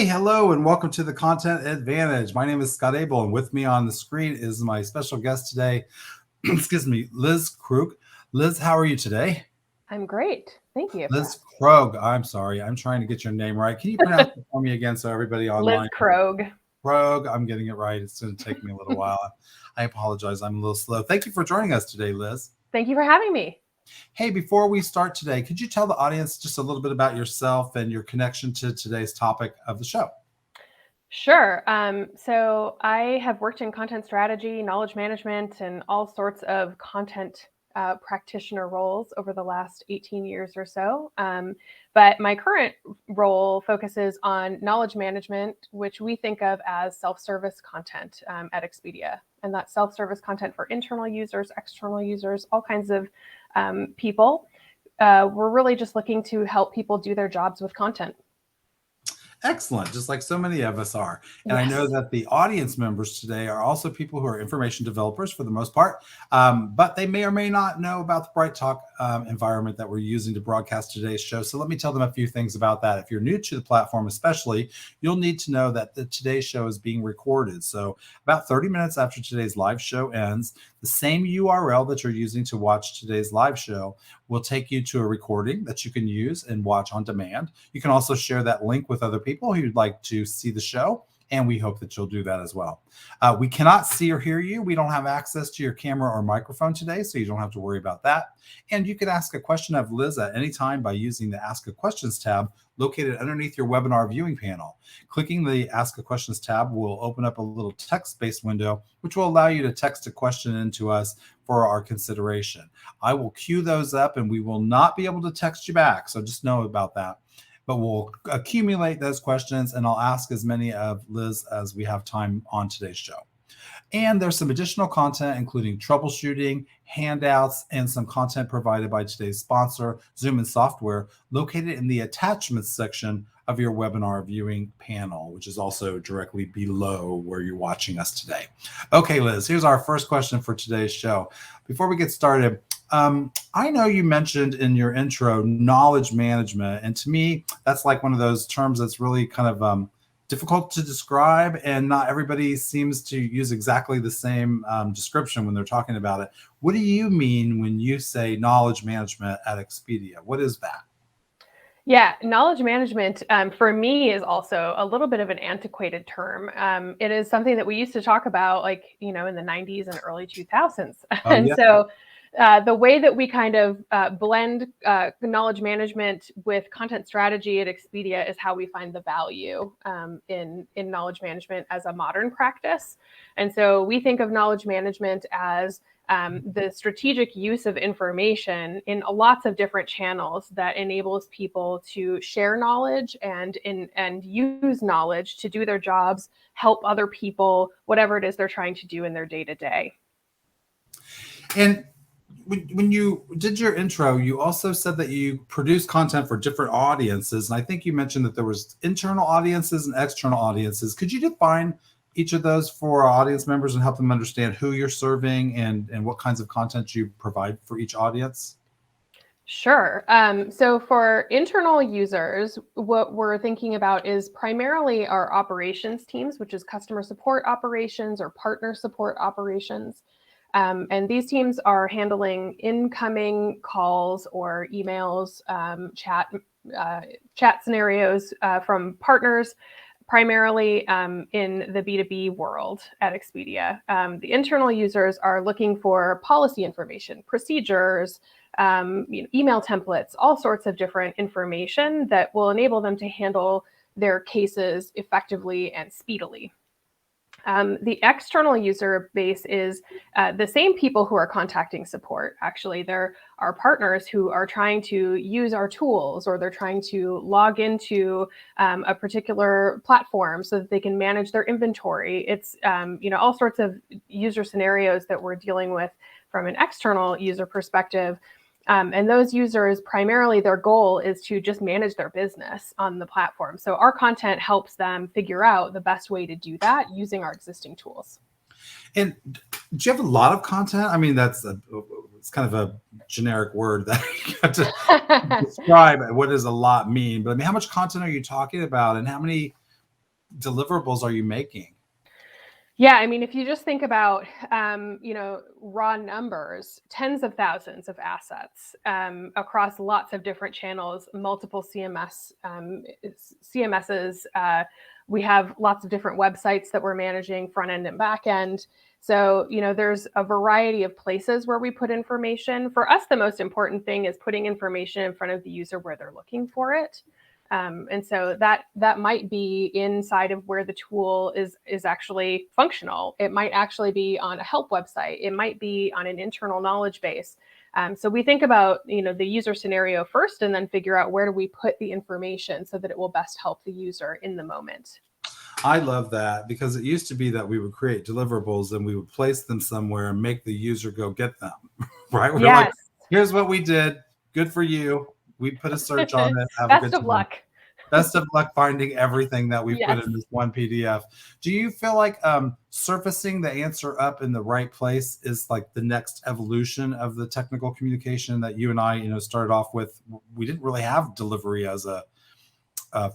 Hey, hello, and welcome to the Content Advantage. My name is Scott Abel, and with me on the screen is my special guest today, excuse me, Liz Krogh. Liz, how are you today? I'm great. Thank you. Liz Krogh. I'm sorry. I'm trying to get your name right. Can you pronounce it for me again so everybody Liz online? Krogh. Krogh. I'm getting it right. It's going to take me a little while. I apologize. I'm a little slow. Thank you for joining us today, Liz. Thank you for having me. Hey, before we start today, could you tell the audience just a little bit about yourself and your connection to today's topic of the show? Sure. So I have worked in content strategy, knowledge management, and all sorts of content practitioner roles over the last 18 years or so. But my current role focuses on knowledge management, which we think of as self-service content at Expedia. And that's self-service content for internal users, external users, all kinds of people. We're really just looking to help people do their jobs with content. Excellent, just like so many of us are. And I know Yes. that the audience members today are also people who are information developers for the most part, but they may or may not know about the Bright Talk environment that we're using to broadcast today's show. So let me tell them a few things about that. If you're new to the platform, especially, you'll need to know that today's show is being recorded. So about 30 minutes after today's live show ends, the same URL that you're using to watch today's live show will take you to a recording that you can use and watch on demand. You can also share that link with other people who'd like to see the show, and we hope that you'll do that as well. We cannot see or hear you. We don't have access to your camera or microphone today, so you don't have to worry about that. And you can ask a question of Liz at any time by using the Ask a Questions tab located underneath your webinar viewing panel. Clicking the Ask a Questions tab will open up a little text-based window, which will allow you to text a question into us for our consideration. I will queue those up, and we will not be able to text you back, so just know about that. But we'll accumulate those questions, and I'll ask as many of Liz as we have time on today's show. And there's some additional content, including troubleshooting, handouts, and some content provided by today's sponsor, Zoomin Software, located in the attachments section of your webinar viewing panel, which is also directly below where you're watching us today. Okay, Liz, here's our first question for today's show. Before we get started, I know you mentioned in your intro knowledge management, and to me, that's like one of those terms that's really kind of difficult to describe, and not everybody seems to use exactly the same description when they're talking about it. What do you mean when you say knowledge management at Expedia? What is that? Yeah, knowledge management for me is also a little bit of an antiquated term. It is something that we used to talk about, like, in the 90s and early 2000s. Oh, And yeah. so the way that we kind of blend knowledge management with content strategy at Expedia is how we find the value in knowledge management as a modern practice. And so we think of knowledge management as the strategic use of information in lots of different channels that enables people to share knowledge and use knowledge to do their jobs, help other people, whatever it is they're trying to do in their day-to-day. And when you did your intro, you also said that you produce content for different audiences. And I think you mentioned that there was internal audiences and external audiences. Could you define each of those for our audience members and help them understand who you're serving and what kinds of content you provide for each audience? Sure. So for internal users, what we're thinking about is primarily our operations teams, which is customer support operations or partner support operations. And these teams are handling incoming calls or emails, chat scenarios from partners, primarily in the B2B world at Expedia. The internal users are looking for policy information, procedures, email templates, all sorts of different information that will enable them to handle their cases effectively and speedily. The external user base is the same people who are contacting support. Actually, there are partners who are trying to use our tools, or they're trying to log into a particular platform so that they can manage their inventory. It's all sorts of user scenarios that we're dealing with from an external user perspective. And those users, primarily their goal is to just manage their business on the platform. So our content helps them figure out the best way to do that using our existing tools. And do you have a lot of content? I mean, it's kind of a generic word that you have to describe what does a lot mean. But I mean, how much content are you talking about, and how many deliverables are you making? Yeah, I mean, if you just think about, raw numbers, tens of thousands of assets across lots of different channels, multiple CMSs. We have lots of different websites that we're managing, front end and back end. So, there's a variety of places where we put information. For us, the most important thing is putting information in front of the user where they're looking for it. And so that might be inside of where the tool is actually functional. It might actually be on a help website. It might be on an internal knowledge base. So we think about the user scenario first, and then figure out where do we put the information so that it will best help the user in the moment. I love that, because it used to be that we would create deliverables and we would place them somewhere and make the user go get them, right? We're like, Yes. here's what we did. Good for you. We put a search on it. Have a Best good of time. luck. Best of luck finding everything that we put Yes. in this one PDF. Do you feel like surfacing the answer up in the right place is like the next evolution of the technical communication that you and I, started off with? We didn't really have delivery as a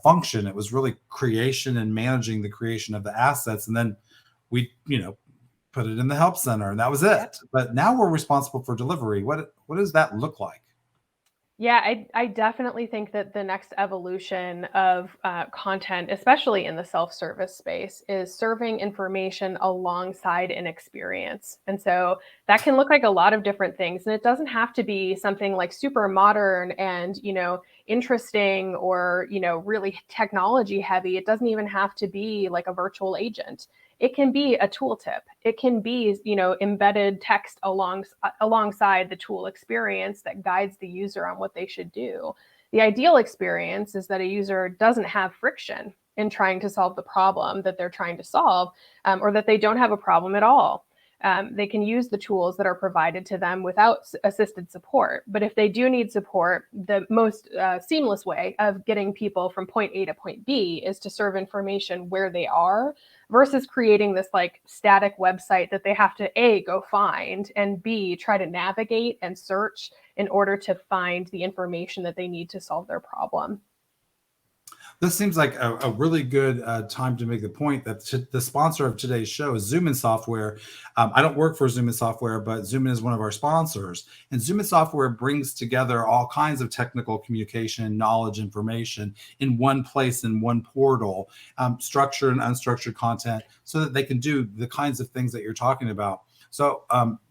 function. It was really creation and managing the creation of the assets, and then we, put it in the help center, and that was it. Yep. But now we're responsible for delivery. What does that look like? Yeah, I definitely think that the next evolution of content, especially in the self-service space, is serving information alongside an experience. And so that can look like a lot of different things. And it doesn't have to be something like super modern and, interesting or, really technology heavy. It doesn't even have to be like a virtual agent. It can be a tooltip. It can be, embedded text alongside the tool experience that guides the user on what they should do. The ideal experience is that a user doesn't have friction in trying to solve the problem that they're trying to solve, or that they don't have a problem at all. They can use the tools that are provided to them without assisted support. But if they do need support, the most seamless way of getting people from point A to point B is to serve information where they are, versus creating this like static website that they have to A, go find, and B, try to navigate and search in order to find the information that they need to solve their problem. This seems like a really good time to make the point that the sponsor of today's show is Zoomin Software. I don't work for Zoomin Software, but Zoomin is one of our sponsors. And Zoomin Software brings together all kinds of technical communication, knowledge, information in one place, in one portal, structured and unstructured content, so that they can do the kinds of things that you're talking about. So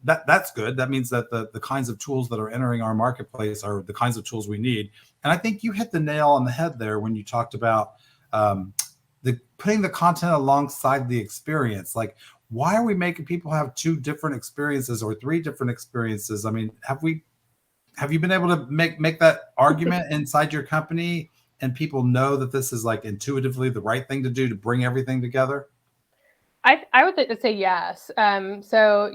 that's good. That means that the kinds of tools that are entering our marketplace are the kinds of tools we need. And I think you hit the nail on the head there when you talked about the putting the content alongside the experience. Like, why are we making people have two different experiences or three different experiences? I mean, have you been able to make that argument inside your company, and people know that this is like intuitively the right thing to do to bring everything together? I would say yes. So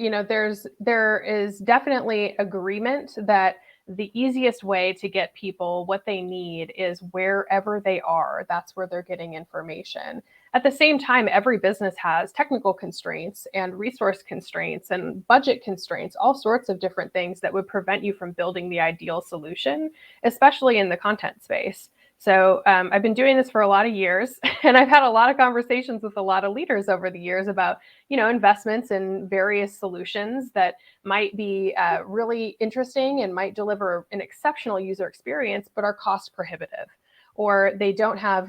there is definitely agreement that the easiest way to get people what they need is wherever they are. That's where they're getting information. At the same time, every business has technical constraints and resource constraints and budget constraints, all sorts of different things that would prevent you from building the ideal solution, especially in the content space. So I've been doing this for a lot of years, and I've had a lot of conversations with a lot of leaders over the years about, investments in various solutions that might be really interesting and might deliver an exceptional user experience, but are cost prohibitive, or we don't have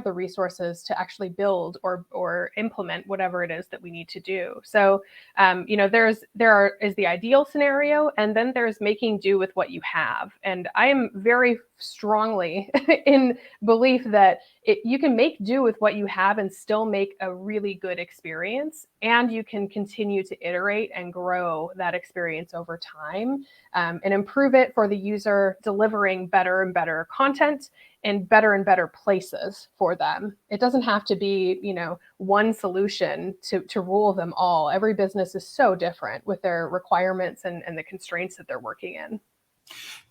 the resources to actually build or implement whatever it is that we need to do. So there is the ideal scenario, and then there's making do with what you have. And I am very strongly in belief that you can make do with what you have and still make a really good experience, and you can continue to iterate and grow that experience over time, and improve it for the user, delivering better and better content in better and better places for them. It doesn't have to be, one solution to rule them all. Every business is so different with their requirements and the constraints that they're working in.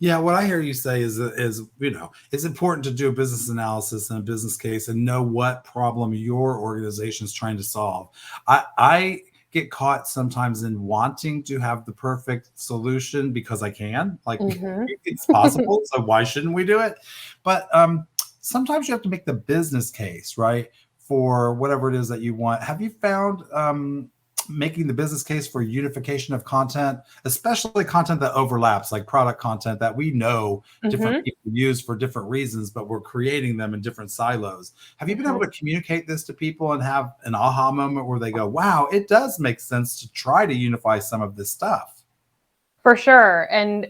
Yeah, what I hear you say is it's important to do a business analysis and a business case and know what problem your organization is trying to solve. I get caught sometimes in wanting to have the perfect solution because I can, like, it's possible. So why shouldn't we do it? But sometimes you have to make the business case, right, for whatever it is that you want. Have you found making the business case for unification of content, especially content that overlaps, like product content that we know different people use for different reasons, but we're creating them in different silos? Have you been able to communicate this to people and have an aha moment where they go, wow, it does make sense to try to unify some of this stuff? For sure. And,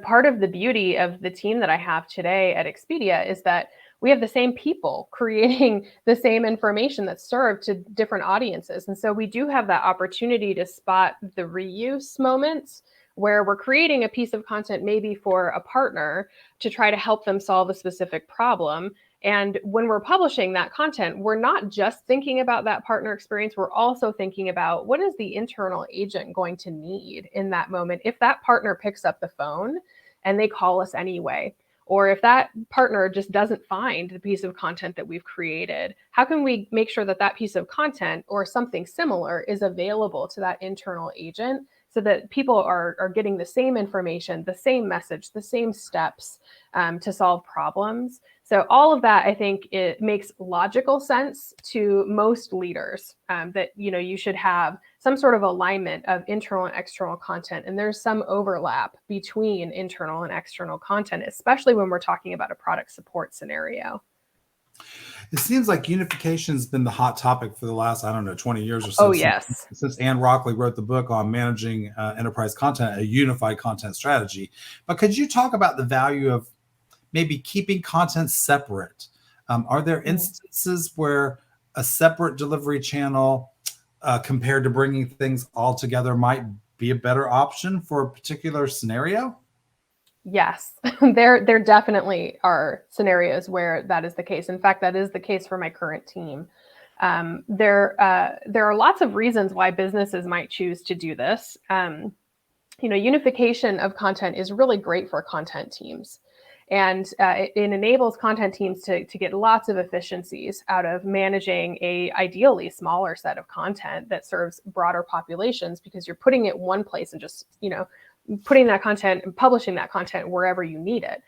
part of the beauty of the team that I have today at Expedia is that we have the same people creating the same information that's served to different audiences. And so we do have that opportunity to spot the reuse moments where we're creating a piece of content maybe for a partner to try to help them solve a specific problem. And when we're publishing that content, we're not just thinking about that partner experience. We're also thinking about what is the internal agent going to need in that moment if that partner picks up the phone and they call us anyway. Or if that partner just doesn't find the piece of content that we've created, how can we make sure that that piece of content or something similar is available to that internal agent so that people are getting the same information, the same message, the same steps to solve problems? So all of that, I think, it makes logical sense to most leaders, that you should have some sort of alignment of internal and external content. And there's some overlap between internal and external content, especially when we're talking about a product support scenario. It seems like unification has been the hot topic for the last, I don't know, 20 years or so. Oh, yes. Since Anne Rockley wrote the book on managing enterprise content, a unified content strategy. But could you talk about the value of maybe keeping content separate? Are there instances where a separate delivery channel compared to bringing things all together might be a better option for a particular scenario? Yes, there definitely are scenarios where that is the case. In fact, that is the case for my current team. There are lots of reasons why businesses might choose to do this. Unification of content is really great for content teams. And it enables content teams to get lots of efficiencies out of managing a ideally smaller set of content that serves broader populations, because you're putting it one place and just, putting that content and publishing that content wherever you need it.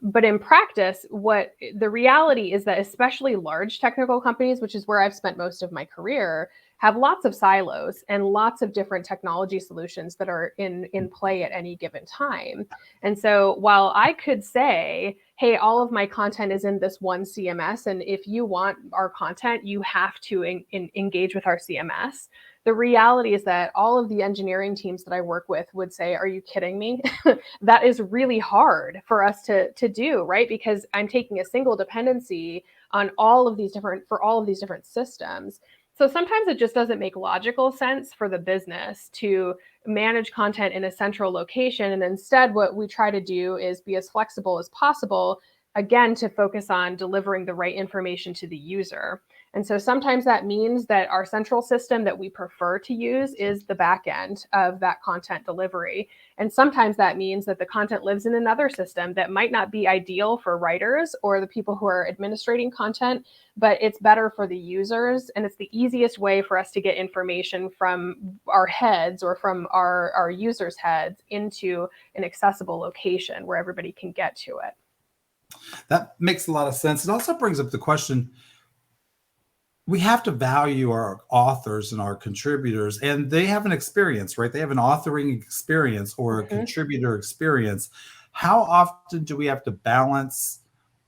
But in practice, what the reality is that especially large technical companies, which is where I've spent most of my career, have lots of silos and lots of different technology solutions that are in play at any given time. And so while I could say, hey, all of my content is in this one CMS, and if you want our content, you have to engage with our CMS. The reality is that all of the engineering teams that I work with would say, are you kidding me? That is really hard for us to do, right? Because I'm taking a single dependency on all of these different systems. So sometimes it just doesn't make logical sense for the business to manage content in a central location. And instead, what we try to do is be as flexible as possible, again, to focus on delivering the right information to the user. And so sometimes that means that our central system that we prefer to use is the back end of that content delivery. And sometimes that means that the content lives in another system that might not be ideal for writers or the people who are administrating content, but it's better for the users. And it's the easiest way for us to get information from our heads or from our users' heads into an accessible location where everybody can get to it. That makes a lot of sense. It also brings up the question, we have to value our authors and our contributors, and they have an experience, right? They have an authoring experience or a contributor experience. How often do we have to balance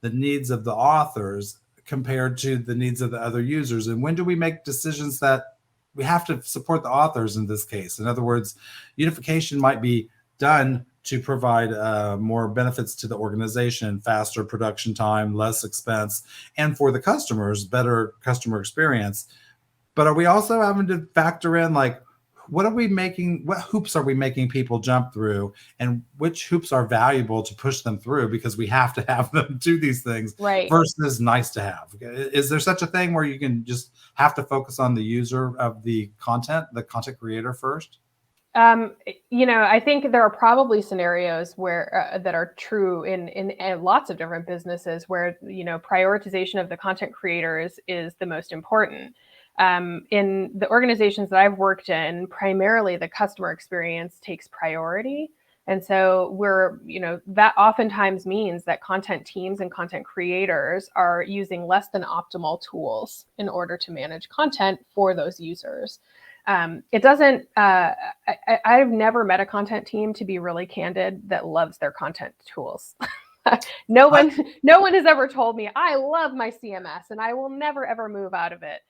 the needs of the authors compared to the needs of the other users? And when do we make decisions that we have to support the authors in this case? In other words, unification might be done to provide more benefits to the organization, faster production time, less expense, and for the customers, better customer experience. But are we also having to factor in, like, what hoops are we making people jump through, and which hoops are valuable to push them through because we have to have them do these things, right, versus nice to have? Is there such a thing where you can just have to focus on the user of the content creator first? I think there are probably scenarios where that are true in lots of different businesses where prioritization of the content creators is the most important. In the organizations that I've worked in, primarily the customer experience takes priority. And so that oftentimes means that content teams and content creators are using less than optimal tools in order to manage content for those users. It doesn't, I've never met a content team, to be really candid, that loves their content tools. No one has ever told me, I love my CMS and I will never, ever move out of it.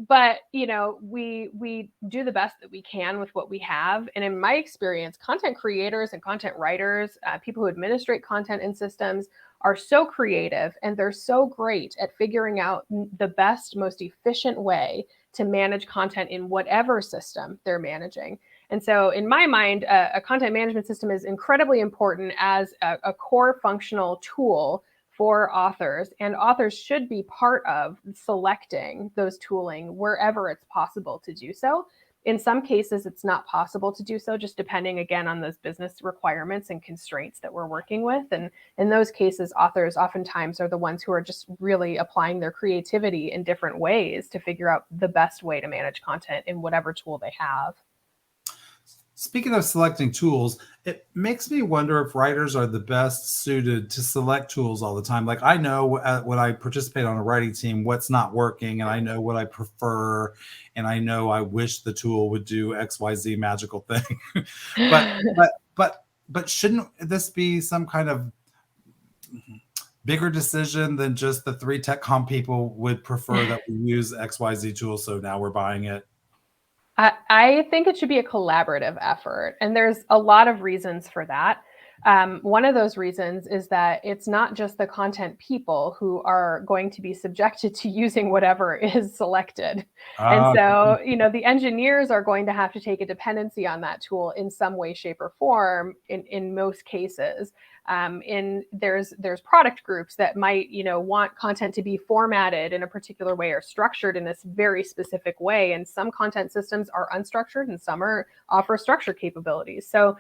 But we do the best that we can with what we have. And in my experience, content creators and content writers, people who administrate content in systems, are so creative, and they're so great at figuring out the best, most efficient way to manage content in whatever system they're managing. And so in my mind, a content management system is incredibly important as a core functional tool for authors, and authors should be part of selecting those tooling wherever it's possible to do so. In some cases, it's not possible to do so, just depending, again, on those business requirements and constraints that we're working with. And in those cases, authors oftentimes are the ones who are just really applying their creativity in different ways to figure out the best way to manage content in whatever tool they have. Speaking of selecting tools, it makes me wonder if writers are the best suited to select tools all the time. Like, I know when I participate on a writing team, what's not working, and I know what I prefer, and I know I wish the tool would do XYZ magical thing. but but shouldn't this be some kind of bigger decision than just the three tech com people would prefer that we use XYZ tool, so now we're buying it? I think it should be a collaborative effort, and there's a lot of reasons for that. One of those reasons is that it's not just the content people who are going to be subjected to using whatever is selected. And so, the engineers are going to have to take a dependency on that tool in some way, shape, or form in most cases. There's product groups that might, want content to be formatted in a particular way or structured in this very specific way. And some content systems are unstructured and some offer structured capabilities. So,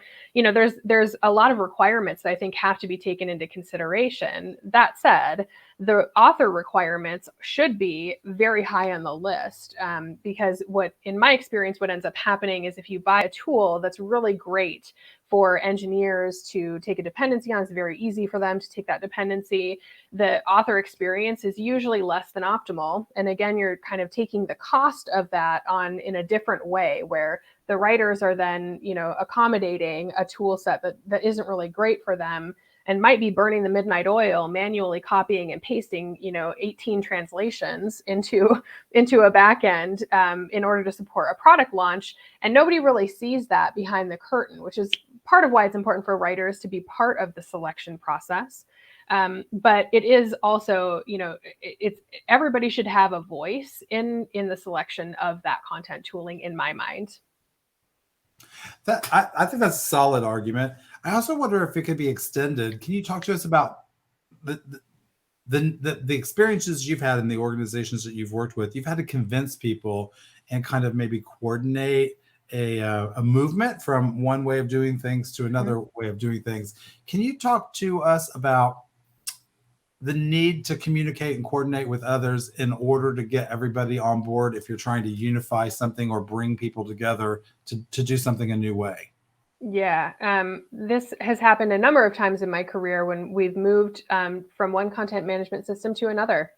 there's a lot of requirements that I think have to be taken into consideration. That said, the author requirements should be very high on the list, because in my experience, what ends up happening is if you buy a tool that's really great for engineers to take a dependency on, it's very easy for them to take that dependency. The author experience is usually less than optimal. And again, you're kind of taking the cost of that on in a different way, where the writers are then, accommodating a tool set that isn't really great for them, and might be burning the midnight oil, manually copying and pasting, 18 translations into a backend in order to support a product launch. And nobody really sees that behind the curtain, which is part of why it's important for writers to be part of the selection process. But it is also, everybody should have a voice in the selection of that content tooling, in my mind. I think that's a solid argument. I also wonder if it could be extended. Can you talk to us about the experiences you've had in the organizations that you've worked with? You've had to convince people and kind of maybe coordinate a movement from one way of doing things to another way of doing things. Can you talk to us about the need to communicate and coordinate with others in order to get everybody on board if you're trying to unify something or bring people together to do something a new way? Yeah, this has happened a number of times in my career when we've moved from one content management system to another.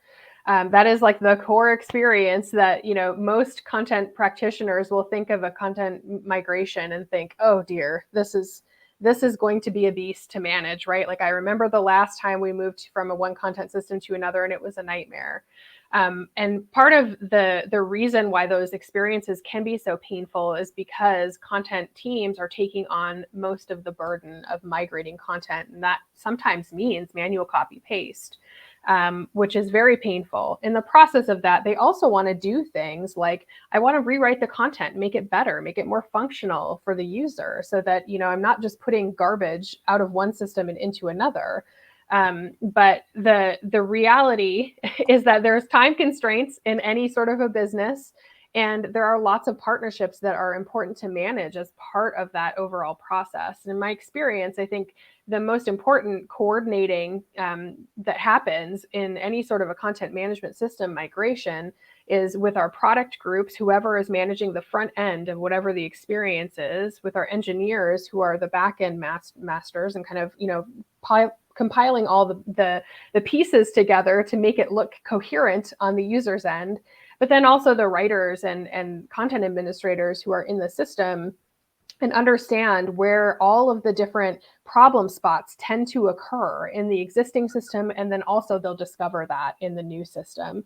That is like the core experience that, most content practitioners will think of a content migration and think, oh dear, this is going to be a beast to manage, right? Like, I remember the last time we moved from one content system to another, and it was a nightmare. And part of the reason why those experiences can be so painful is because content teams are taking on most of the burden of migrating content. And that sometimes means manual copy paste, which is very painful. In the process of that, they also want to do things like, I want to rewrite the content, make it better, make it more functional for the user, so that, I'm not just putting garbage out of one system and into another. But the reality is that there's time constraints in any sort of a business, and there are lots of partnerships that are important to manage as part of that overall process. And in my experience, I think the most important coordinating that happens in any sort of a content management system migration is with our product groups, whoever is managing the front end of whatever the experience is, with our engineers who are the back end masters and kind of, compiling all the pieces together to make it look coherent on the user's end, but then also the writers and content administrators who are in the system and understand where all of the different problem spots tend to occur in the existing system, and then also they'll discover that in the new system.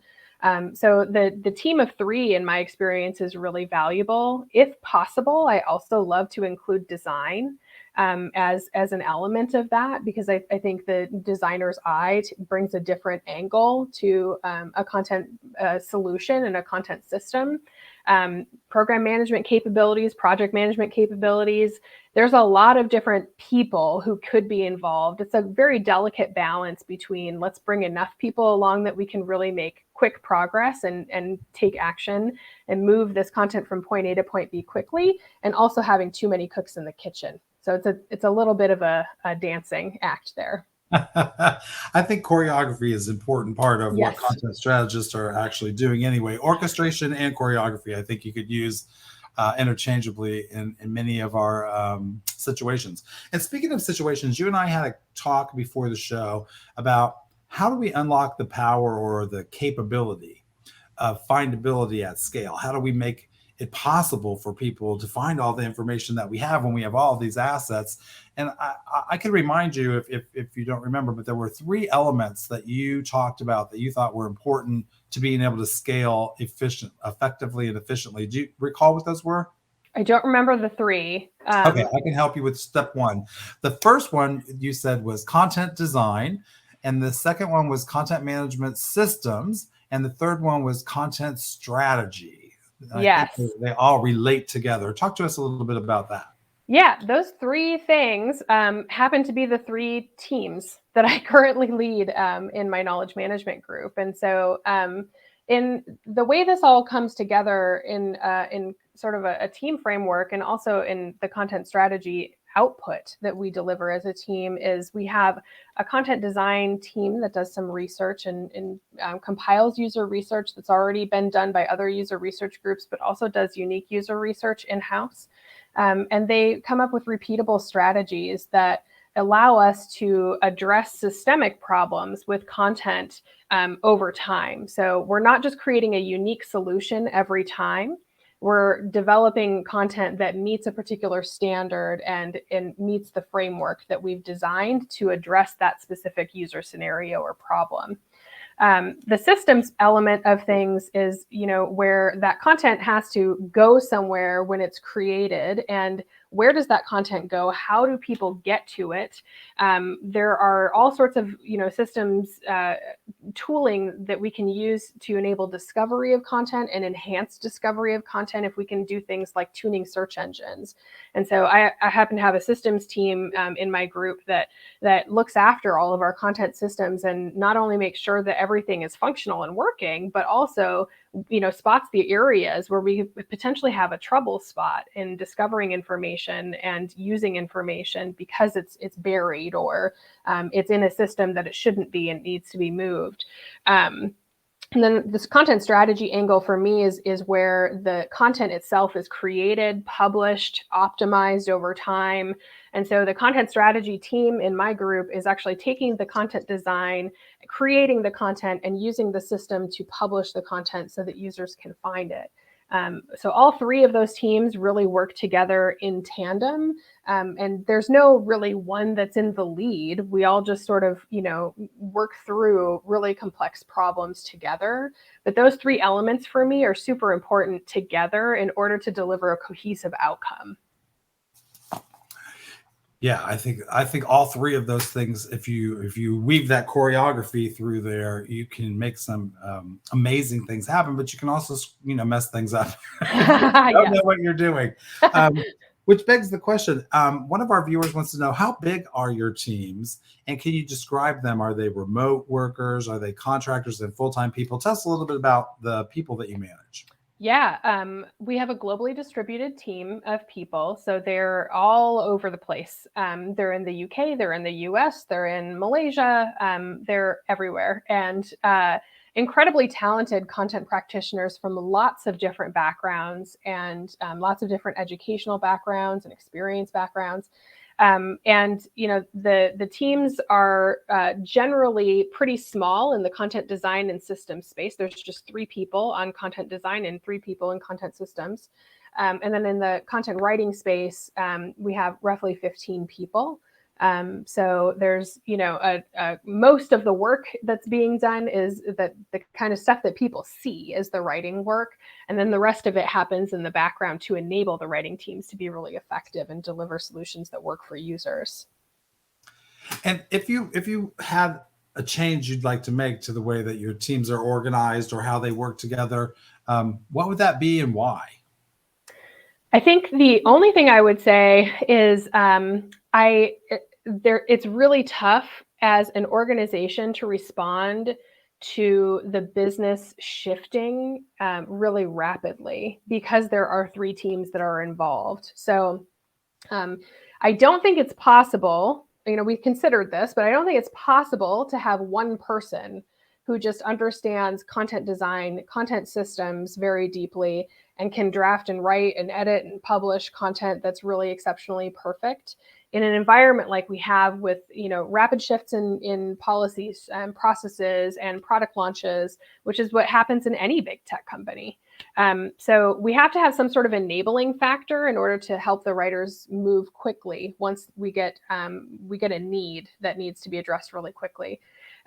So the team of 3, in my experience, is really valuable. If possible, I also love to include design as an element of that, because I think the designer's eye brings a different angle to a content solution and a content system. Program management capabilities, project management capabilities. There's a lot of different people who could be involved. It's a very delicate balance between let's bring enough people along that we can really make quick progress and take action and move this content from point A to point B quickly, and also having too many cooks in the kitchen. So it's a little bit of a dancing act there. I think choreography is an important part of what Yes. content strategists are actually doing anyway. Orchestration and choreography, I think you could use interchangeably in many of our situations. And speaking of situations, you and I had a talk before the show about how do we unlock the power or the capability of findability at scale? How do we make it possible for people to find all the information that we have when we have all these assets? And I can remind you, if you don't remember, but there were 3 elements that you talked about that you thought were important to being able to scale effectively and efficiently. Do you recall what those were? I don't remember the 3. Okay, I can help you with step 1. The first one you said was content design, and the second one was content management systems, and the third one was content strategy. Yes. I think they all relate together. Talk to us a little bit about that. Yeah, those 3 things happen to be the 3 teams that I currently lead in my knowledge management group. And so in the way this all comes together in sort of a team framework, and also in the content strategy output that we deliver as a team, is we have a content design team that does some research and compiles user research that's already been done by other user research groups, but also does unique user research in-house. And they come up with repeatable strategies that allow us to address systemic problems with content over time. So we're not just creating a unique solution every time. We're developing content that meets a particular standard and meets the framework that we've designed to address that specific user scenario or problem. The systems element of things is, where that content has to go somewhere when it's created, and where does that content go? How do people get to it? There are all sorts of, systems tooling that we can use to enable discovery of content and enhance discovery of content if we can do things like tuning search engines. And so I happen to have a systems team in my group that looks after all of our content systems and not only makes sure that everything is functional and working, but also spots the areas where we potentially have a trouble spot in discovering information and using information because it's buried or it's in a system that it shouldn't be and needs to be moved. And then this content strategy angle for me is where the content itself is created, published, optimized over time. And so the content strategy team in my group is actually taking the content design, creating the content, and using the system to publish the content so that users can find it. So all 3 of those teams really work together in tandem. And there's no really one that's in the lead. We all just sort of, work through really complex problems together. But those 3 elements for me are super important together in order to deliver a cohesive outcome. Yeah, I think all 3 of those things, if you weave that choreography through there, you can make some amazing things happen. But you can also mess things up. You don't know what you're doing, which begs the question. One of our viewers wants to know, how big are your teams, and can you describe them? Are they remote workers? Are they contractors and full-time people? Tell us a little bit about the people that you manage. Yeah, we have a globally distributed team of people. So they're all over the place. They're in the UK, they're in the US, they're in Malaysia, they're everywhere. And incredibly talented content practitioners from lots of different backgrounds and lots of different educational backgrounds and experience backgrounds. And the teams are generally pretty small in the content design and systems space. There's just 3 people on content design and 3 people in content systems. And then in the content writing space, we have roughly 15 people. So there's, most of the work that's being done is that the kind of stuff that people see is the writing work. And then the rest of it happens in the background to enable the writing teams to be really effective and deliver solutions that work for users. And if you had a change you'd like to make to the way that your teams are organized or how they work together, what would that be and why? I think the only thing I would say is it's really tough as an organization to respond to the business shifting really rapidly because there are 3 teams that are involved. So I don't think it's possible, we've considered this, but I don't think it's possible to have one person who just understands content design, content systems very deeply, and can draft and write and edit and publish content that's really exceptionally perfect in an environment like we have with rapid shifts in policies and processes and product launches, which is what happens in any big tech company. So we have to have some sort of enabling factor in order to help the writers move quickly once we get a need that needs to be addressed really quickly.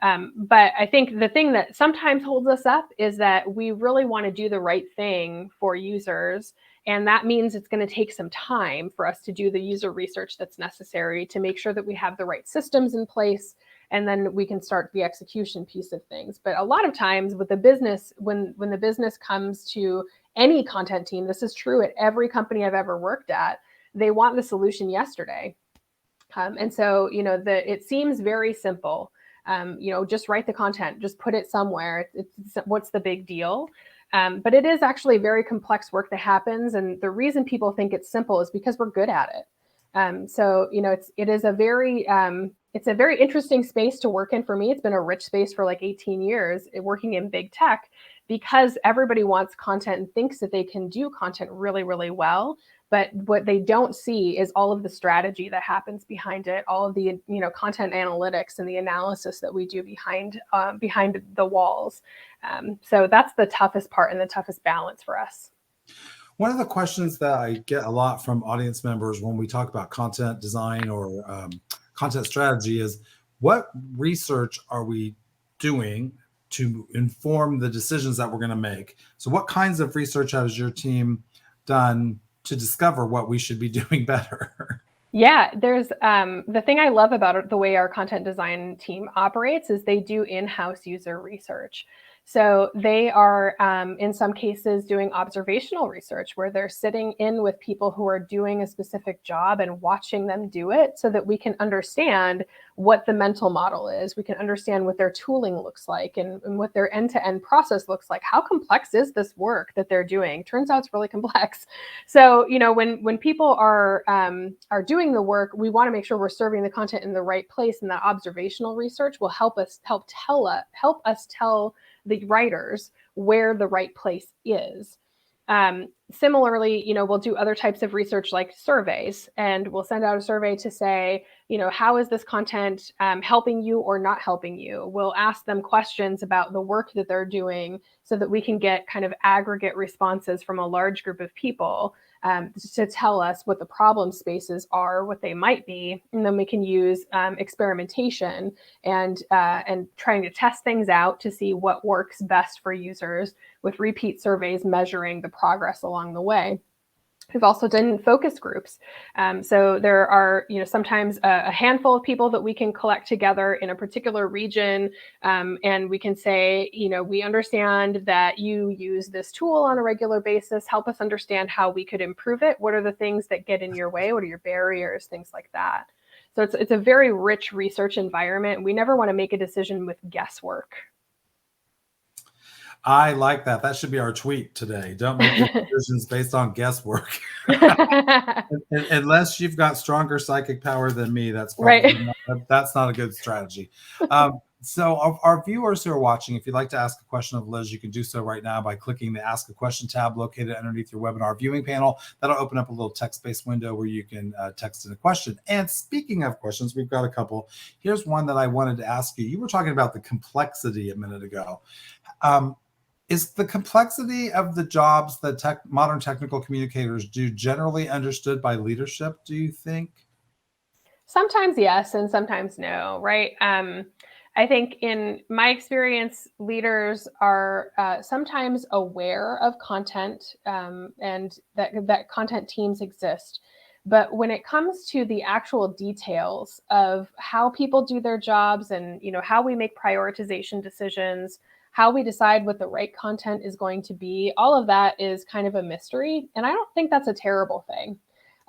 But I think the thing that sometimes holds us up is that we really want to do the right thing for users. And that means it's going to take some time for us to do the user research that's necessary to make sure that we have the right systems in place. And then we can start the execution piece of things. But a lot of times with the business, when the business comes to any content team, this is true at every company I've ever worked at, they want the solution yesterday. And so, it seems very simple. Just write the content, just put it somewhere. What's the big deal? But it is actually very complex work that happens. And the reason people think it's simple is because we're good at it. So, it's a very interesting space to work in for me. It's been a rich space for like 18 years working in big tech because everybody wants content and thinks that they can do content really, really well. But what they don't see is all of the strategy that happens behind it, all of the content analytics and the analysis that we do behind the walls. So that's the toughest part and the toughest balance for us. One of the questions that I get a lot from audience members when we talk about content design or content strategy is, what research are we doing to inform the decisions that we're going to make? So what kinds of research has your team done to discover what we should be doing better? Yeah, there's the thing I love about the way our content design team operates is they do in-house user research. So they are, in some cases, doing observational research where they're sitting in with people who are doing a specific job and watching them do it so that we can understand what the mental model is. We can understand what their tooling looks like and what their end-to-end process looks like. How complex is this work that they're doing? Turns out it's really complex. So, when people are doing the work, we want to make sure we're serving the content in the right place, and that observational research will help us tell the writers where the right place is. Similarly, we'll do other types of research like surveys, and we'll send out a survey to say, how is this content helping you or not helping you? We'll ask them questions about the work that they're doing so that we can get kind of aggregate responses from a large group of people to tell us what the problem spaces are, what they might be, and then we can use experimentation and trying to test things out to see what works best for users with repeat surveys measuring the progress along the way. We've also done focus groups. So there are, sometimes a handful of people that we can collect together in a particular region. And we can say, we understand that you use this tool on a regular basis. Help us understand how we could improve it. What are the things that get in your way? What are your barriers? Things like that. So it's a very rich research environment. We never want to make a decision with guesswork. I like that. That should be our tweet today. Don't make decisions based on guesswork. Unless you've got stronger psychic power than me, that's probably right. That's not a good strategy. So our viewers who are watching, if you'd like to ask a question of Liz, you can do so right now by clicking the Ask a Question tab located underneath your webinar viewing panel. That'll open up a little text-based window where you can text in a question. And speaking of questions, we've got a couple. Here's one that I wanted to ask you. You were talking about the complexity a minute ago. Is the complexity of the jobs that modern technical communicators do generally understood by leadership, do you think? Sometimes yes, and sometimes no, right? I think in my experience, leaders are sometimes aware of content and that content teams exist. But when it comes to the actual details of how people do their jobs and how we make prioritization decisions, how we decide what the right content is going to be, all of that is kind of a mystery. And I don't think that's a terrible thing.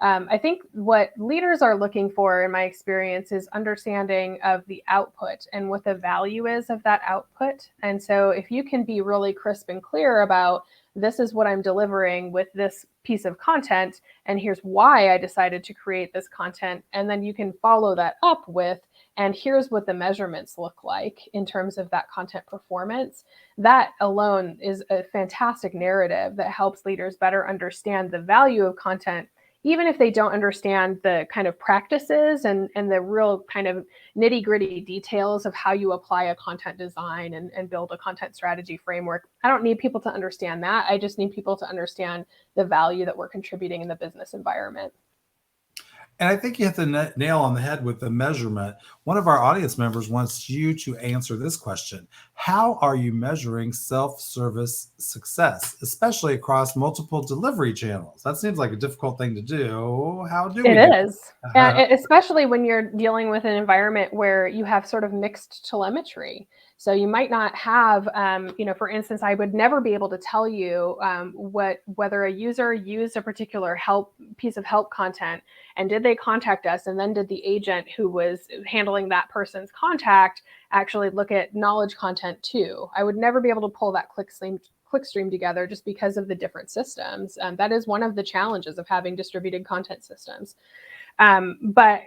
I think what leaders are looking for, in my experience, is understanding of the output and what the value is of that output. And so if you can be really crisp and clear about this is what I'm delivering with this piece of content, and here's why I decided to create this content, and then you can follow that up with, and here's what the measurements look like in terms of that content performance, that alone is a fantastic narrative that helps leaders better understand the value of content, even if they don't understand the kind of practices and the real kind of nitty gritty details of how you apply a content design and build a content strategy framework. I don't need people to understand that. I just need people to understand the value that we're contributing in the business environment. And I think you hit the nail on the head with the measurement. One of our audience members wants you to answer this question. How are you measuring self-service success, especially across multiple delivery channels? That seems like a difficult thing to do. How do we do It is, that? especially when you're dealing with an environment where you have sort of mixed telemetry. So you might not have, for instance, I would never be able to tell you whether a user used a particular piece of help content, and did they contact us, and then did the agent who was handling that person's contact actually look at knowledge content too. I would never be able to pull that clickstream together just because of the different systems. That is one of the challenges of having distributed content systems. But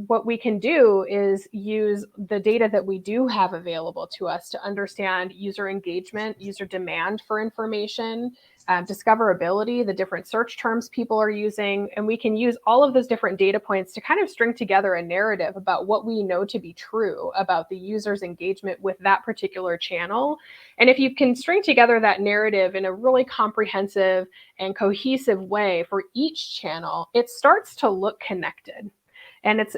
what we can do is use the data that we do have available to us to understand user engagement, user demand for information, discoverability, the different search terms people are using. And we can use all of those different data points to kind of string together a narrative about what we know to be true about the user's engagement with that particular channel. And if you can string together that narrative in a really comprehensive and cohesive way for each channel, it starts to look connected. And it's,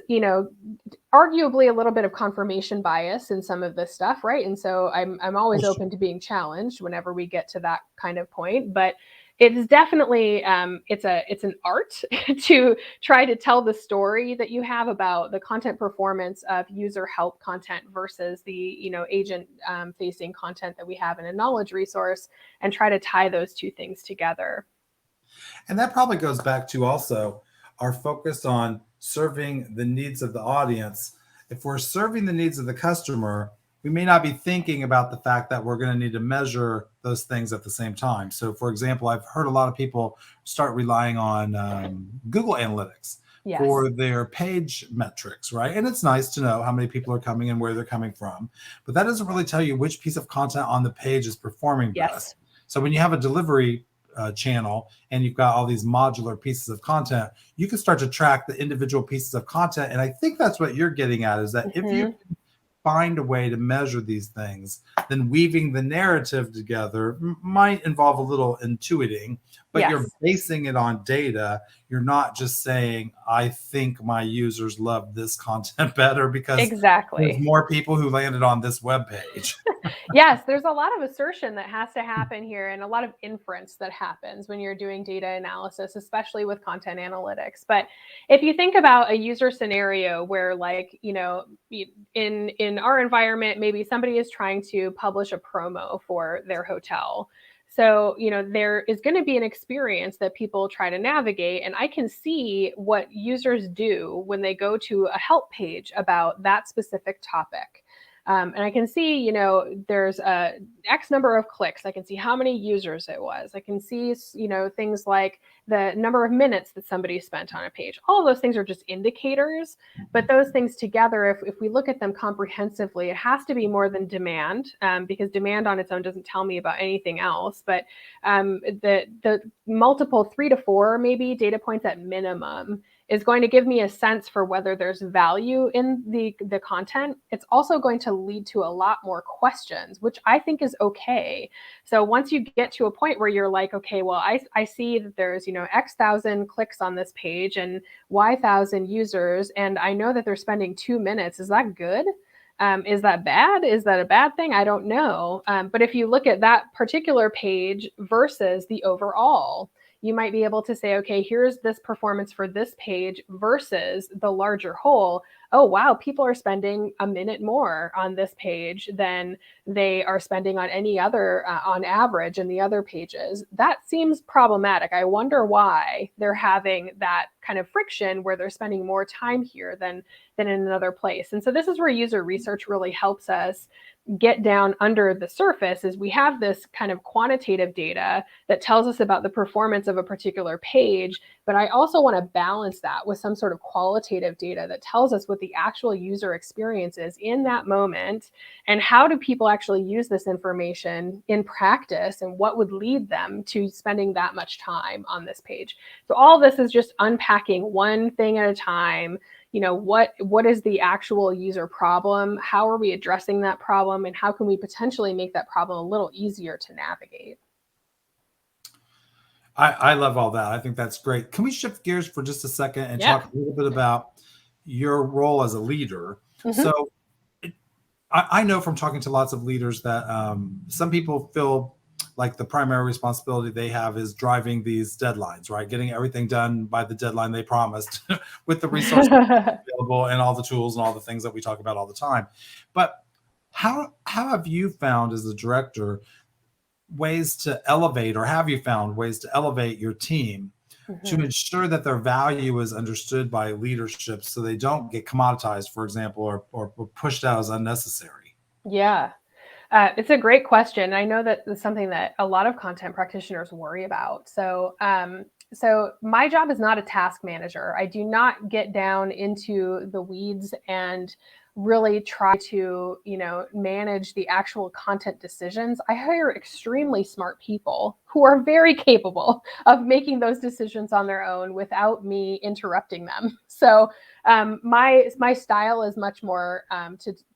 arguably a little bit of confirmation bias in some of this stuff, right? And so I'm always open to being challenged whenever we get to that kind of point. But it's definitely it's an art to try to tell the story that you have about the content performance of user help content versus the agent facing content that we have in a knowledge resource, and try to tie those two things together. And that probably goes back to also our focus on serving the needs of the audience. If we're serving the needs of the customer, we may not be thinking about the fact that we're going to need to measure those things at the same time. So, for example, I've heard a lot of people start relying on Google Analytics for their page metrics, right? And it's nice to know how many people are coming and where they're coming from, but that doesn't really tell you which piece of content on the page is performing best. So when you have a delivery channel and you've got all these modular pieces of content, you can start to track the individual pieces of content. And I think that's what you're getting at, is that if you find a way to measure these things, then weaving the narrative together might involve a little intuiting, but you're basing it on data. You're not just saying, I think my users love this content better because there's more people who landed on this web page. Yes, there's a lot of assertion that has to happen here, and a lot of inference that happens when you're doing data analysis, especially with content analytics. But if you think about a user scenario where, like, in our environment, maybe somebody is trying to publish a promo for their hotel. So, there is going to be an experience that people try to navigate, and I can see what users do when they go to a help page about that specific topic. And I can see, you know, there's a X number of clicks. I can see how many users it was. I can see, you know, things like the number of minutes that somebody spent on a page. All of those things are just indicators, but those things together, if we look at them comprehensively, it has to be more than demand, because demand on its own doesn't tell me about anything else. But the multiple 3 to 4 maybe data points at minimum is going to give me a sense for whether there's value in the content. It's also going to lead to a lot more questions, which I think is okay. So once you get to a point where you're like, okay, well, I see that there's, you know, X thousand clicks on this page and Y thousand users, and I know that they're spending 2 minutes. Is that good? Is that bad? Is that a bad thing? I don't know. But if you look at that particular page versus the overall, you might be able to say, okay, here's this performance for this page versus the larger whole. Oh, wow, people are spending a minute more on this page than they are spending on any other, on average, in the other pages. That seems problematic. I wonder why they're having that kind of friction where they're spending more time here than in another place. And so this is where user research really helps us get down under the surface. Is we have this kind of quantitative data that tells us about the performance of a particular page, but I also want to balance that with some sort of qualitative data that tells us what the actual user experience is in that moment, and how do people actually use this information in practice, and what would lead them to spending that much time on this page. So all this is just unpacking one thing at a time. You know, what is the actual user problem? How are we addressing that problem? And how can we potentially make that problem a little easier to navigate? I love all that. I think that's great. Can we shift gears for just a second and Yeah. talk a little bit about your role as a leader? Mm-hmm. So I know from talking to lots of leaders that some people feel like the primary responsibility they have is driving these deadlines, right? Getting everything done by the deadline they promised with the resources available and all the tools and all the things that we talk about all the time. But how have you found as a director ways to elevate, or have you found ways to elevate your team to Mm-hmm. ensure that their value is understood by leadership so they don't get commoditized, for example, or pushed out as unnecessary? Yeah. It's a great question. I know that it's something that a lot of content practitioners worry about. So my job is not a task manager. I do not get down into the weeds and really try to, you know, manage the actual content decisions. I hire extremely smart people who are very capable of making those decisions on their own without me interrupting them. So my style is much more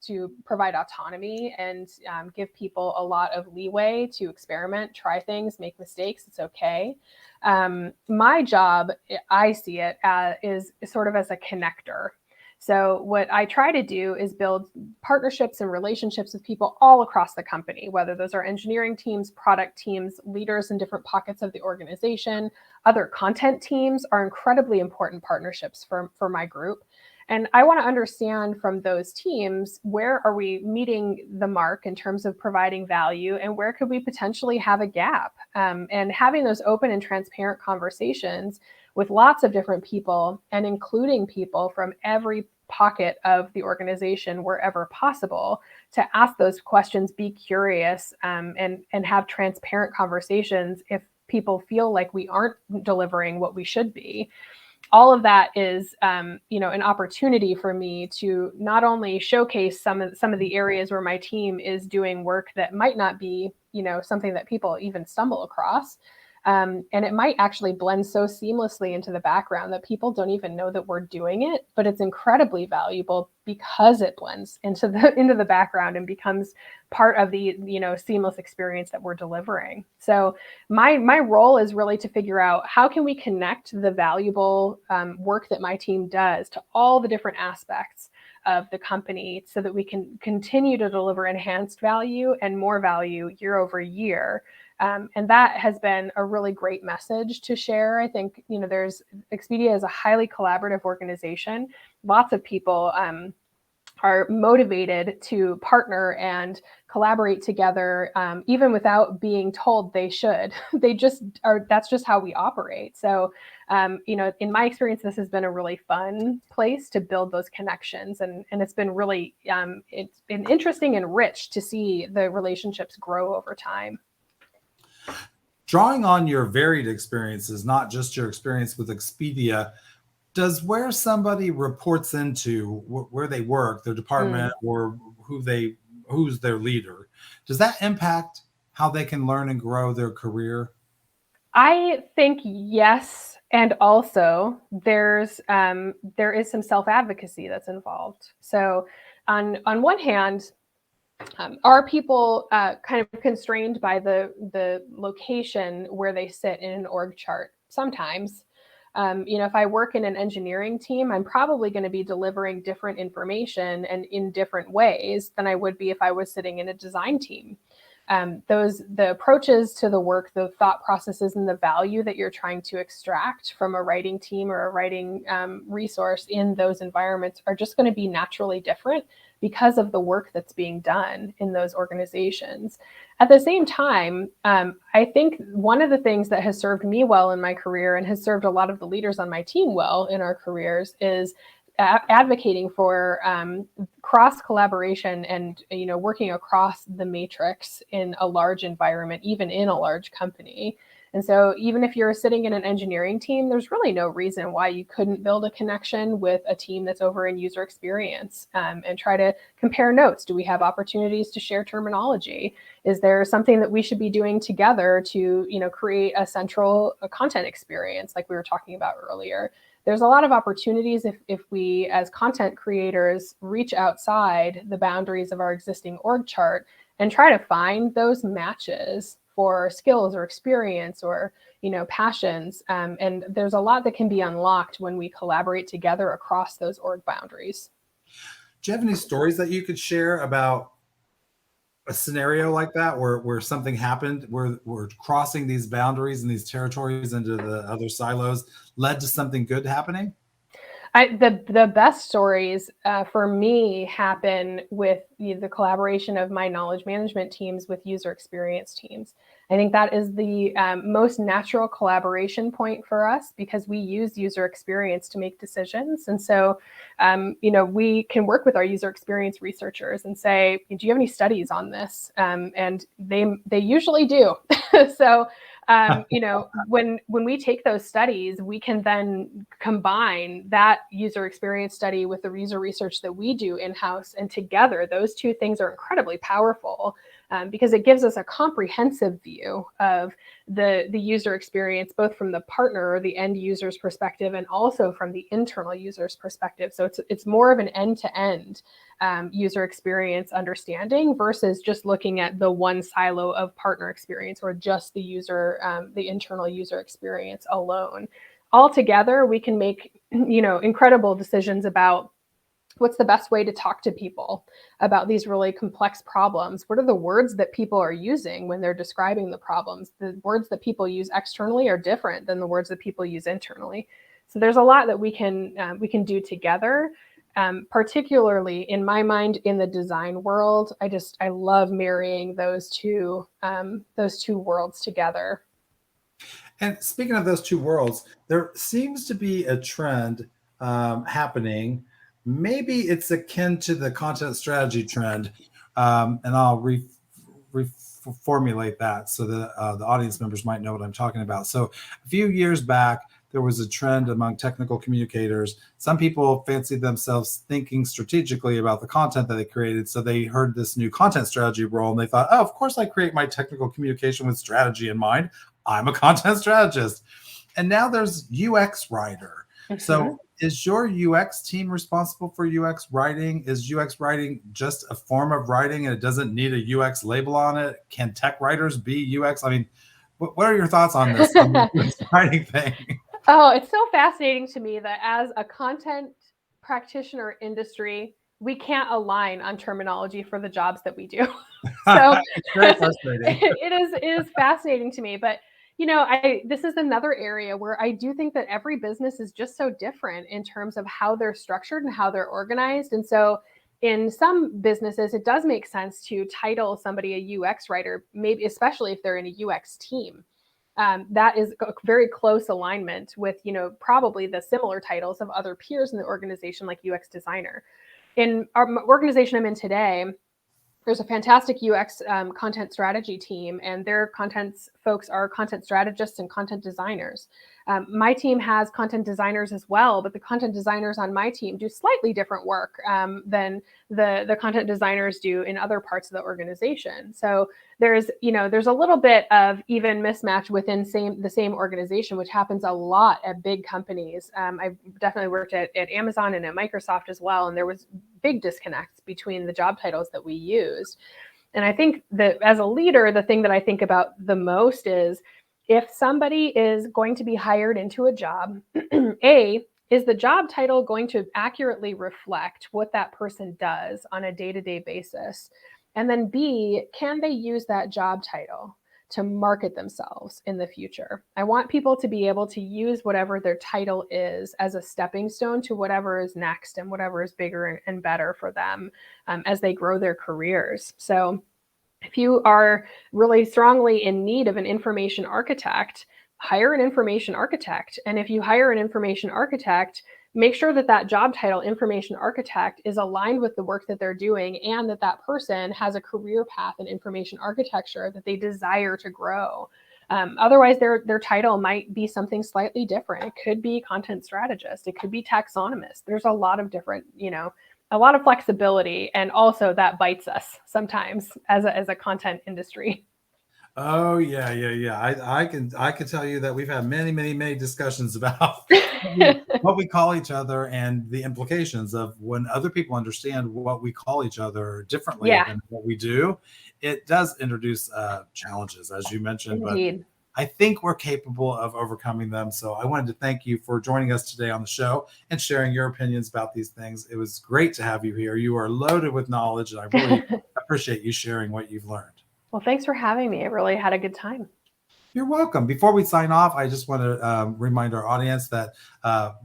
to provide autonomy and give people a lot of leeway to experiment, try things, make mistakes. It's okay. My job, I see it is sort of as a connector. So what I try to do is build partnerships and relationships with people all across the company, whether those are engineering teams, product teams, leaders in different pockets of the organization. Other content teams are incredibly important partnerships for my group. And I want to understand from those teams, where are we meeting the mark in terms of providing value, and where could we potentially have a gap? And having those open and transparent conversations with lots of different people, and including people from every pocket of the organization wherever possible, to ask those questions, be curious, and have transparent conversations if people feel like we aren't delivering what we should be. All of that is, you know, an opportunity for me to not only showcase some of the areas where my team is doing work that might not be, you know, something that people even stumble across. And it might actually blend so seamlessly into the background that people don't even know that we're doing it, but it's incredibly valuable because it blends into the background and becomes part of the, you know, seamless experience that we're delivering. So my role is really to figure out how can we connect the valuable work that my team does to all the different aspects of the company, so that we can continue to deliver enhanced value and more value year over year. And that has been a really great message to share. I think, you know, Expedia is a highly collaborative organization. Lots of people are motivated to partner and collaborate together, even without being told they should. They just are. That's just how we operate. So, in my experience, this has been a really fun place to build those connections, and it's been really it's been interesting and rich to see the relationships grow over time. Drawing on your varied experiences, not just your experience with Expedia, does where somebody reports into where they work, their department, or who's their leader, does that impact how they can learn and grow their career? I think yes, and also there is some self advocacy that's involved. So on one hand, are people kind of constrained by the location where they sit in an org chart? Sometimes. If I work in an engineering team, I'm probably going to be delivering different information and in different ways than I would be if I was sitting in a design team. The approaches to the work, the thought processes, and the value that you're trying to extract from a writing team or a writing resource in those environments are just going to be naturally different because of the work that's being done in those organizations. At the same time, I think one of the things that has served me well in my career and has served a lot of the leaders on my team well in our careers is advocating for cross collaboration and working across the matrix in a large environment, even in a large company. And so even if you're sitting in an engineering team, there's really no reason why you couldn't build a connection with a team that's over in user experience, and try to compare notes. Do we have opportunities to share terminology? Is there something that we should be doing together to create a central content experience like we were talking about earlier? There's a lot of opportunities if we as content creators reach outside the boundaries of our existing org chart and try to find those matches for skills or experience or passions. And there's a lot that can be unlocked when we collaborate together across those org boundaries. Do you have any stories that you could share about a scenario like that where something happened, where we're crossing these boundaries and these territories into the other silos led to something good happening? The best stories for me happen with the collaboration of my knowledge management teams with user experience teams. I think that is the most natural collaboration point for us because we use user experience to make decisions. And so, we can work with our user experience researchers and say, do you have any studies on this? And they usually do. So, when we take those studies, we can then combine that user experience study with the user research that we do in-house, and together those two things are incredibly powerful because it gives us a comprehensive view of the user experience, both from the partner or the end user's perspective and also from the internal user's perspective. So it's more of an end-to-end user experience understanding versus just looking at the one silo of partner experience or just the internal user experience alone. Altogether, we can make incredible decisions about what's the best way to talk to people about these really complex problems. What are the words that people are using when they're describing the problems? The words that people use externally are different than the words that people use internally. So there's a lot that we can do together. Particularly in my mind, in the design world, I love marrying those two worlds together. And speaking of those two worlds, there seems to be a trend happening. Maybe it's akin to the content strategy trend, and I'll reformulate that so that the audience members might know what I'm talking about. So a few years back, there was a trend among technical communicators. Some people fancied themselves thinking strategically about the content that they created. So they heard this new content strategy role and they thought, oh, of course I create my technical communication with strategy in mind. I'm a content strategist. And now there's UX writer. Mm-hmm. So is your UX team responsible for UX writing? Is UX writing just a form of writing and it doesn't need a UX label on it? Can tech writers be UX? I mean, what are your thoughts on this on the UX writing thing? Oh, it's so fascinating to me that as a content practitioner industry, we can't align on terminology for the jobs that we do. So it's very frustrating. It is fascinating to me, but this is another area where I do think that every business is just so different in terms of how they're structured and how they're organized. And so In some businesses, it does make sense to title somebody a UX writer, maybe especially if they're in a UX team. That is a very close alignment with, probably the similar titles of other peers in the organization, like UX designer. In our organization I'm in today, there's a fantastic UX content strategy team, and their content folks are content strategists and content designers. My team has content designers as well, but the content designers on my team do slightly different work than the content designers do in other parts of the organization. So there's a little bit of even mismatch within the same organization, which happens a lot at big companies. I've definitely worked at Amazon and at Microsoft as well, and there was big disconnects between the job titles that we used. And I think that as a leader, the thing that I think about the most is, if somebody is going to be hired into a job, is the job title going to accurately reflect what that person does on a day-to-day basis? And then B, can they use that job title to market themselves in the future? I want people to be able to use whatever their title is as a stepping stone to whatever is next and whatever is bigger and better for them as they grow their careers. So if you are really strongly in need of an information architect, hire an information architect. And if you hire an information architect, make sure that that job title, information architect, is aligned with the work that they're doing, and that that person has a career path in information architecture that they desire to grow. Otherwise, their title might be something slightly different. It could be content strategist. It could be taxonomist. There's a lot of different, a lot of flexibility, and also that bites us sometimes as a content industry. Oh yeah. I can tell you that we've had many discussions about what we call each other and the implications of when other people understand what we call each other differently than what we do. It does introduce challenges, as you mentioned, Indeed. but I think we're capable of overcoming them. So I wanted to thank you for joining us today on the show and sharing your opinions about these things. It was great to have you here. You are loaded with knowledge, and I really appreciate you sharing what you've learned. Well, thanks for having me. I really had a good time. You're welcome. Before we sign off, I just want to remind our audience that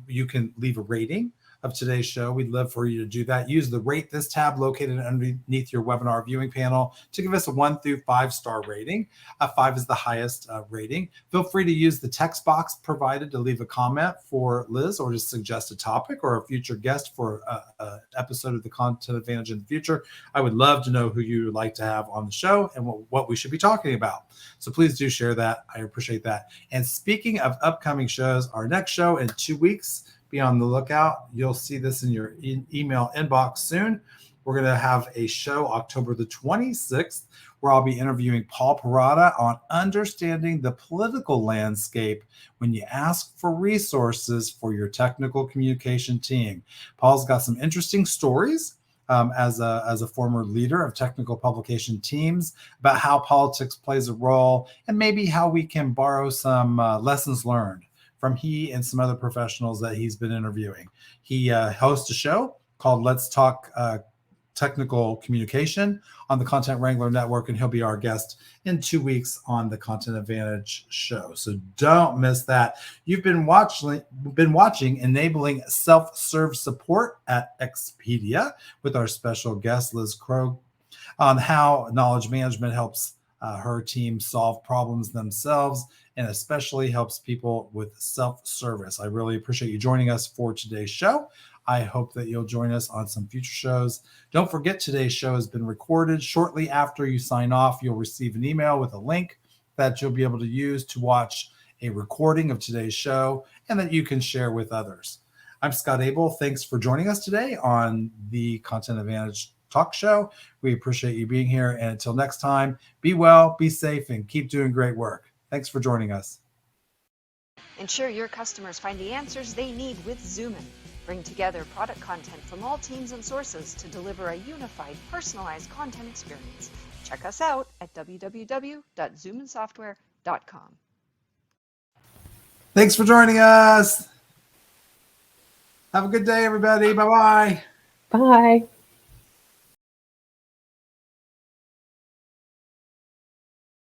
you can leave a rating of today's show. We'd love for you to do that. Use the Rate This tab located underneath your webinar viewing panel to give us a 1 through 5 star rating. 5 is the highest rating. Feel free to use the text box provided to leave a comment for Liz, or to suggest a topic or a future guest for an episode of the Content Advantage in the future. I would love to know who you would like to have on the show and what we should be talking about. So please do share that. I appreciate that. And speaking of upcoming shows, our next show in 2 weeks, be on the lookout. You'll see this in your email inbox soon. We're going to have a show October the 26th, where I'll be interviewing Paul Parada on understanding the political landscape when you ask for resources for your technical communication team. Paul's got some interesting stories as a former leader of technical publication teams about how politics plays a role, and maybe how we can borrow some lessons learned from he and some other professionals that he's been interviewing. He hosts a show called Let's Talk Technical Communication on the Content Wrangler Network, and he'll be our guest in 2 weeks on the Content Advantage show. So don't miss that. You've been watching Enabling Self-Serve Support at Expedia with our special guest, Liz Krogh, on how knowledge management helps her team solve problems themselves, and especially helps people with self-service. I really appreciate you joining us for today's show. I hope that you'll join us on some future shows. Don't forget, today's show has been recorded. Shortly after you sign off, you'll receive an email with a link that you'll be able to use to watch a recording of today's show, and that you can share with others. I'm Scott Abel. Thanks for joining us today on the Content Advantage Talk Show. We appreciate you being here. And until next time, be well, be safe, and keep doing great work. Thanks for joining us. Ensure your customers find the answers they need with Zoomin. Bring together product content from all teams and sources to deliver a unified, personalized content experience. Check us out at www.zoominsoftware.com. Thanks for joining us. Have a good day, everybody. Bye-bye. Bye.